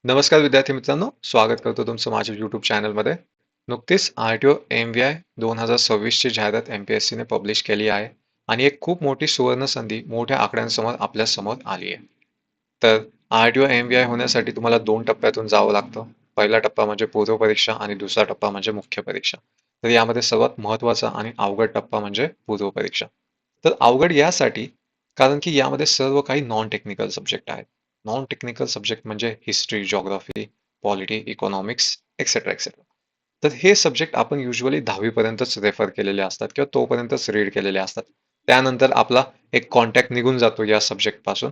नमस्कार विद्यार्थी मित्रांनो, स्वागत करतो तुमचं माझ्या YouTube चॅनलमध्ये. नुकतीच आर-टी-ओ एम-व्ही-आय 2026 ची जाहिरात एम-पी-एस-सीने पब्लिश केली आहे आणि एक खूप मोठी सुवर्ण संधी मोठ्या आकड्यांसमोर आपल्या समोर आली आहे. तर आर-टी-ओ एम-व्ही-आय होण्यासाठी तुम्हाला 2 टप्प्यातून जावं लागतं. पहिला टप्पा म्हणजे पूर्व परीक्षा आणि दुसरा टप्पा म्हणजे मुख्य परीक्षा. तर यामध्ये सर्वात महत्त्वाचा आणि अवघड टप्पा म्हणजे पूर्व परीक्षा. तर अवघड यासाठी कारण की यामध्ये सर्व काही नॉन टेक्निकल सब्जेक्ट आहेत. नॉन टेक्निकल सब्जेक्ट म्हणजे history, geography, polity, economics etcetera etcetera. तर हे सब्जेक्ट आपण युजुअली 10वी पर्यंतच रेफर केलेले असतात किंवा तोपर्यंतच रीड केलेले असतात. त्यानंतर आपला एक कॉन्टॅक्ट निघून जातो या सब्जेक्ट पासून.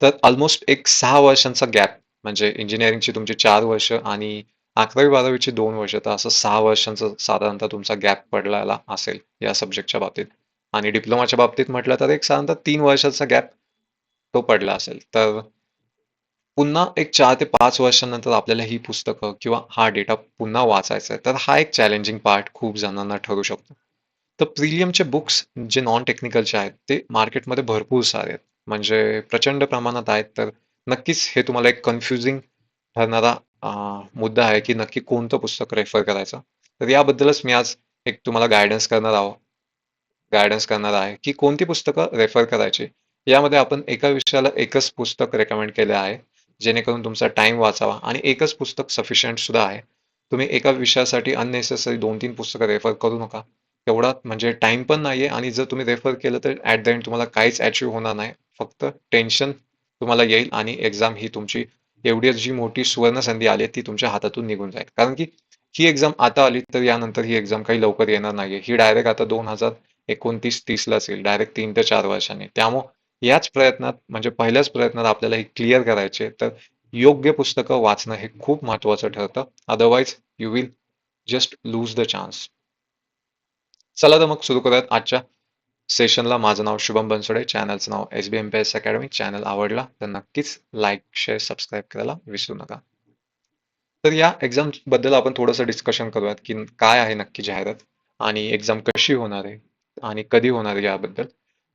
तर ऑलमोस्ट एक 6 वर्षांचा गॅप म्हणजे इंजिनिअरिंगची तुमची 4 वर्ष आणि 11वी-12वीची 2 वर्ष तर असं 6 वर्षांचा साधारणतः तुमचा गॅप पडलेला असेल या सब्जेक्टच्या बाबतीत. आणि डिप्लोमाच्या बाबतीत म्हटलं तर एक साधारणतः 3 वर्षाचा गॅप तो पडला असेल. तर पुन्हा एक 4 ते 5 वर्षानंतर आपल्याला ही पुस्तकं किंवा हा डेटा पुन्हा वाचायचा आहे. तर हा एक चॅलेंजिंग पार्ट खूप जणांना ठरू शकतो. तर प्रिलियमचे बुक्स जे नॉन टेक्निकलचे आहेत, ते मार्केटमध्ये भरपूर सारे आहेत. म्हणजे प्रचंड प्रमाणात आहेत. तर नक्कीच हे तुम्हाला एक कन्फ्युजिंग ठरणारा मुद्दा आहे, की नक्की कोणतं पुस्तक रेफर करायचं. तर याबद्दलच मी आज एक तुम्हाला गाईडन्स करणार आहे, की कोणती पुस्तकं रेफर करायची. यामध्ये आपण एका विषयाला एकच पुस्तक रेकमेंड केले आहे, जेणेकरून तुमचा टाईम वाचावा आणि एकच पुस्तक सफिशियंट सुद्धा आहे. तुम्ही एका विषयासाठी अननेसेसरी 2-3 पुस्तकं रेफर करू नका. तेवढा म्हणजे टाईम पण नाहीये आणि जर तुम्ही रेफर केलं तर ॲट द एंड तुम्हाला काहीच अचीव्ह होणार नाही. फक्त टेन्शन तुम्हाला येईल आणि एक्झाम ही तुमची एवढी जी मोठी सुवर्णसंधी आली आहे, ती तुमच्या हातातून निघून जाईल. कारण की ही एक्झाम आता आली, तर यानंतर ही एक्झाम काही लवकर येणार नाहीये. ही डायरेक्ट आता 2029-30 लाच येईल. डायरेक्ट 3 ते 4 वर्षांनी. त्यामुळं याच प्रयत्नात म्हणजे पहिल्याच प्रयत्नात आपल्याला हे क्लिअर करायचे तर योग्य पुस्तकं वाचणं हे खूप महत्त्वाचं ठरतं. Otherwise you will just lose the chance. चला तर मग सुरू करूयात आजच्या सेशनला. माझं नाव शुभम बनसोडे. चॅनलचं नाव SB MPS अकॅडमी. चॅनल आवडला तर नक्कीच लाईक, शेअर, सबस्क्राईब करायला विसरू नका. तर या एक्झामबद्दल आपण थोडंसं डिस्कशन करूयात, की काय आहे नक्की जाहिरात आणि एक्झाम कशी होणार आहे आणि कधी होणार आहे याबद्दल.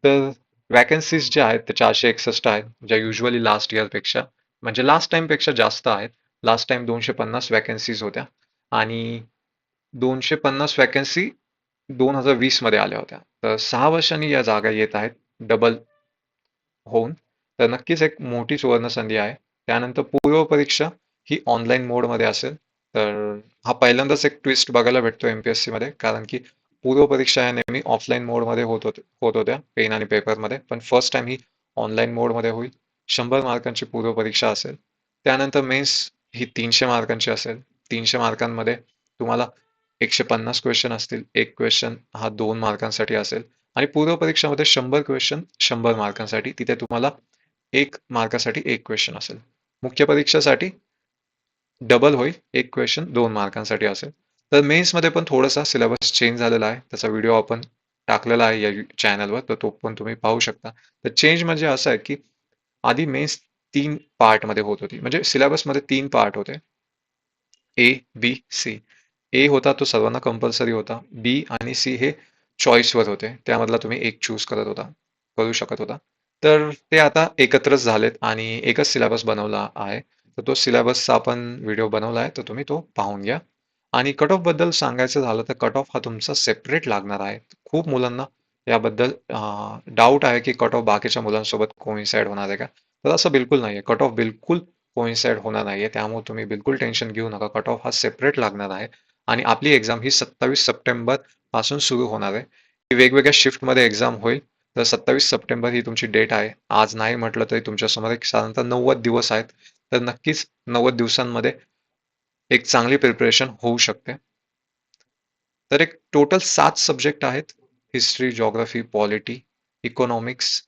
तर वॅकन्सीज ज्या आहेत त्या 461 आहेत, ज्या युजुअली लास्ट इयरपेक्षा म्हणजे लास्ट टाइमपेक्षा जास्त आहेत. लास्ट टाइम 250 वॅकन्सीज होत्या आणि 250 वॅकन्सी 2020 मध्ये आल्या होत्या. तर 6 वर्षांनी या जागा येत आहेत डबल होऊन. तर नक्कीच एक मोठी सुवर्णसंधी आहे. त्यानंतर पूर्व परीक्षा ही ऑनलाईन मोडमध्ये असेल. तर हा पहिल्यांदाच एक ट्विस्ट बघायला भेटतो एम-पी-एस-सी मध्ये. कारण की पूर्व परीक्षा ह्या नेहमी ऑफलाईन मोडमध्ये होत होत्या, पेन आणि पेपरमध्ये. पण फर्स्ट टाइम ही ऑनलाईन मोडमध्ये होईल. 100 मार्कांची पूर्व परीक्षा असेल. त्यानंतर मेन्स ही 300 मार्कांची असेल. 300 मार्कांमध्ये तुम्हाला 150 क्वेश्चन असतील. एक क्वेश्चन हा 2 मार्कांसाठी असेल. आणि पूर्व परीक्षामध्ये 100 क्वेश्चन 100 मार्कांसाठी. तिथे तुम्हाला 1 मार्कासाठी 1 क्वेश्चन असेल. मुख्य परीक्षेसाठी डबल होईल. 1 क्वेश्चन 2 मार्कांसाठी असेल. तर मेन्समध्ये पण थोडासा सिलेबस चेंज झालेला आहे. त्याचा व्हिडिओ आपण टाकलेला आहे या चॅनलवर, तर तो पण तुम्ही पाहू शकता. तर चेंज म्हणजे असं आहे, की आधी मेन्स 3 पार्टमध्ये होत होती. म्हणजे सिलेबसमध्ये 3 पार्ट होते. ए, बी, सी. ए होता तो सर्वांना कंपल्सरी होता. बी आणि सी हे चॉईसवर होते. त्यामधला तुम्ही एक चूज करू शकत होता. तर ते आता एकत्रच झालेत आणि एकच सिलेबस बनवला आहे. तर तो सिलेबसचा आपण व्हिडिओ बनवला आहे, तर तुम्ही तो पाहून घ्या. आणि कट ऑफ बद्दल सांगायचं झालं तर कट ऑफ हा तुमचा सेपरेट लागणार आहे. खूप मुलांना याबद्दल डाऊट आहे, की कट ऑफ बाकीच्या मुलांसोबत कोइन्साईड होणार आहे का? तर असं बिलकुल नाहीये. कट ऑफ बिलकुल कोइन्साईड होणार नाहीये. त्यामुळे तुम्ही बिलकुल टेन्शन घेऊ नका. कट ऑफ हा सेपरेट लागणार आहे आणि आपली एक्झाम ही 27 सप्टेंबर पासून सुरू होणार आहे. ही वेगवेगळ्या शिफ्टमध्ये एक्झाम होईल. तर 27 सप्टेंबर ही तुमची डेट आहे. आज नाही म्हटलं तरी तुमच्यासमोर एक साधारणतः 90 दिवस आहेत. तर नक्कीच 90 दिवसांमध्ये एक चांगली प्रिपरेशन होऊ शकते. तर एक टोटल 7 सब्जेक्ट आहेत. हिस्ट्री, जिओग्राफी, पॉलिटी, इकॉनॉमिक्स,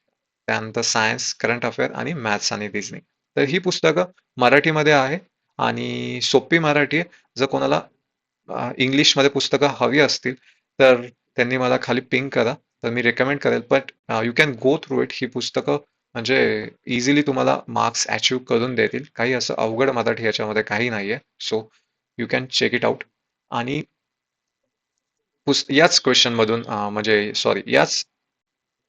त्यानंतर सायन्स, करंट अफेअर आणि मॅथ्स आणि रिझनिंग. तर ही पुस्तकं मराठीमध्ये आहे आणि सोपी मराठी आहे. जर कोणाला इंग्लिशमध्ये पुस्तकं हवी असतील, तर त्यांनी मला खाली पिंग करा. तर मी रिकमेंड करेल. But you can go through it. ही पुस्तकं म्हणजे इझिली तुम्हाला मार्क्स अचीव्ह करून देतील. काही असं अवघड मराठी याच्यामध्ये काही नाहीये. So you can check it out. आणि याच क्वेश्चनमधून म्हणजे सॉरी याच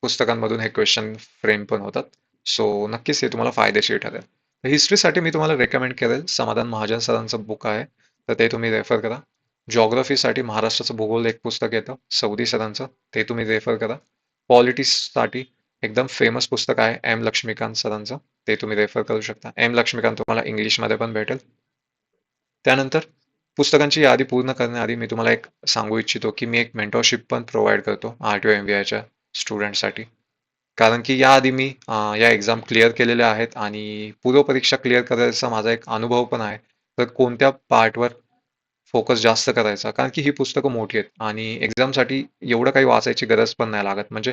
पुस्तकांमधून हे क्वेश्चन फ्रेम पण होतात. सो नक्कीच हे तुम्हाला फायदेशीर ठरेल. हिस्ट्रीसाठी मी तुम्हाला रेकमेंड करेल समाधान महाजन सरांचं बुक आहे, तर ते तुम्ही रेफर करा. जिओग्राफीसाठी महाराष्ट्राचं भूगोल एक पुस्तक येतं सौदी सरांचं, ते तुम्ही रेफर करा. पॉलिटिक्ससाठी एकदम फेमस पुस्तक आहे एम लक्ष्मीकांत सरांचं, ते तुम्ही रेफर करू शकता. एम लक्ष्मीकांत तुम्हाला इंग्लिशमध्ये पण भेटेल. त्यानंतर पुस्तकांची यादी पूर्ण करण्याआधी मी तुम्हाला एक सांगू इच्छितो की मी एक मेंटॉरशिप पण प्रोव्हाइड करतो RTO MBAच्या स्टुडंटसाठी. कारण की याआधी मी या एक्झाम क्लिअर केलेल्या आहेत आणि पूर्वपरीक्षा क्लिअर करायचा माझा एक अनुभव पण आहे. तर कोणत्या पार्टवर फोकस जास्त करायचा, कारण की ही पुस्तकं मोठी आहेत आणि एक्झामसाठी एवढं काही वाचायची गरज पण नाही लागत. म्हणजे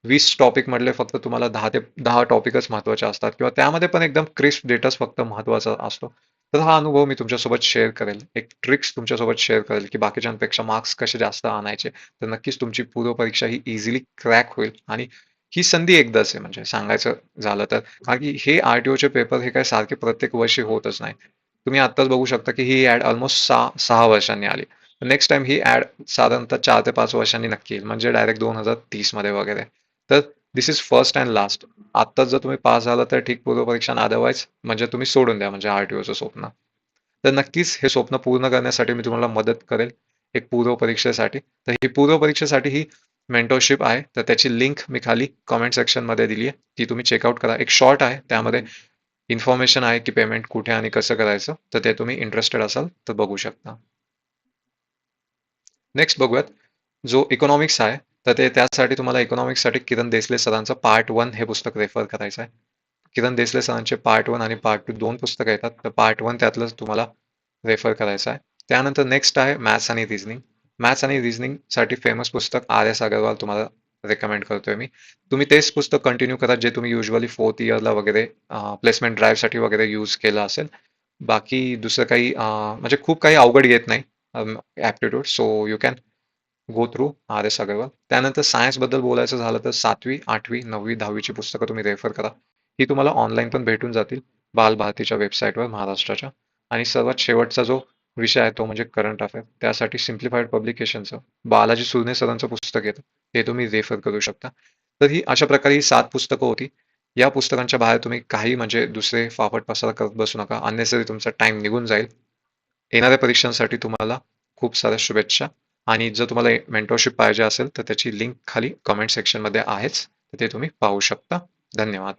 20 टॉपिक मधले फक्त तुम्हाला 10 ते 10 टॉपिकच महत्त्वाचे असतात किंवा त्यामध्ये पण एकदम क्रिस्प डेटाच फक्त महत्त्वाचा असतो. तर हा अनुभव मी तुमच्यासोबत शेअर करेल. एक ट्रिक्स तुमच्यासोबत शेअर करेल, की बाकीच्यांपेक्षा मार्क्स कसे जास्त आणायचे. तर नक्कीच तुमची पूर्वपरीक्षा ही इझिली क्रॅक होईल आणि ही संधी एकदाच आहे म्हणजे सांगायचं झालं तर. कारण की हे RTOचे पेपर हे काय सारखे प्रत्येक वर्षी होतच नाही. तुम्ही आत्ताच बघू शकता की ही ॲड ऑलमोस्ट 6 वर्षांनी आली. नेक्स्ट टाइम ही ॲड साधारणतः 4 ते 5 वर्षांनी नक्की येईल. म्हणजे डायरेक्ट 2030 मध्ये वगैरे. तर दिस इज फर्स्ट अँड लास्ट. आत्ताच जर तुम्ही पास झाला तर ठीक, पूर्वपरीक्षा अदरवाईज म्हणजे तुम्ही सोडून द्या म्हणजे RTOचं स्वप्न. तर नक्कीच हे स्वप्न पूर्ण करण्यासाठी मी तुम्हाला मदत करेल एक पूर्वपरीक्षेसाठी. तर ही पूर्वपरीक्षेसाठी ही मेंटरशिप आहे. तर त्याची लिंक मी खाली कमेंट सेक्शनमध्ये दिली आहे. ती तुम्ही चेकआउट करा. एक शॉर्ट आहे. त्यामध्ये इन्फॉर्मेशन आहे की पेमेंट कुठे आणि कसं करायचं. तर ते तुम्ही इंटरेस्टेड असाल तर बघू शकता. नेक्स्ट बघूयात. जो इकॉनॉमिक्स आहे, तर ते त्यासाठी तुम्हाला इकॉनॉमिक्ससाठी किरण देसले सरांचं पार्ट 1 हे पुस्तक रेफर करायचं आहे. किरण देसले सरांचे पार्ट 1 आणि पार्ट 2 दोन पुस्तकं येतात. तर पार्ट 1 त्यातलंच तुम्हाला रेफर करायचं आहे. त्यानंतर नेक्स्ट आहे मॅथ्स आणि रिझनिंग. मॅथ्स आणि रिझनिंगसाठी फेमस पुस्तक RS अगरवाल तुम्हाला रेकमेंड करतोय मी. तुम्ही तेच पुस्तक कंटिन्यू करा जे तुम्ही युजुअली 4th इयरला वगैरे प्लेसमेंट ड्राईव्हसाठी वगैरे यूज केलं असेल. बाकी दुसरं काही म्हणजे खूप काही अवघड येत नाही aptitude. So you can go through RS Agarwal. त्यानंतर सायन्सबद्दल बोलायचं झालं तर 7वी, 8वी, 9वी, 10वीची पुस्तकं तुम्ही रेफर करा. ही तुम्हाला ऑनलाईन पण भेटून जातील बालभारतीच्या वेबसाईटवर महाराष्ट्राच्या. आणि सर्वात शेवटचा जो विषय आहे तो म्हणजे करंट अफेअर. त्यासाठी सिम्प्लिफाईड पब्लिकेशनचं बालाजी सुरने सरांचं पुस्तक येतं, ते तुम्ही रेफर करू शकता. तर ही अशा प्रकारे ही 7 पुस्तकं होती. या पुस्तकांच्या बाहेर तुम्ही काही म्हणजे दुसरे फाफट पसारा करत बसू नका. अननेसरी तुमचा टाइम निघून जाईल. येणाऱ्या परीक्षांसाठी तुम्हाला खूप साऱ्या शुभेच्छा. आणि जर तुम्हाला मेंटॉरशिप पाहिजे असेल तर त्याची लिंक खाली कमेंट सेक्शनमध्ये आहेच. तर ते तुम्ही पाहू शकता. धन्यवाद.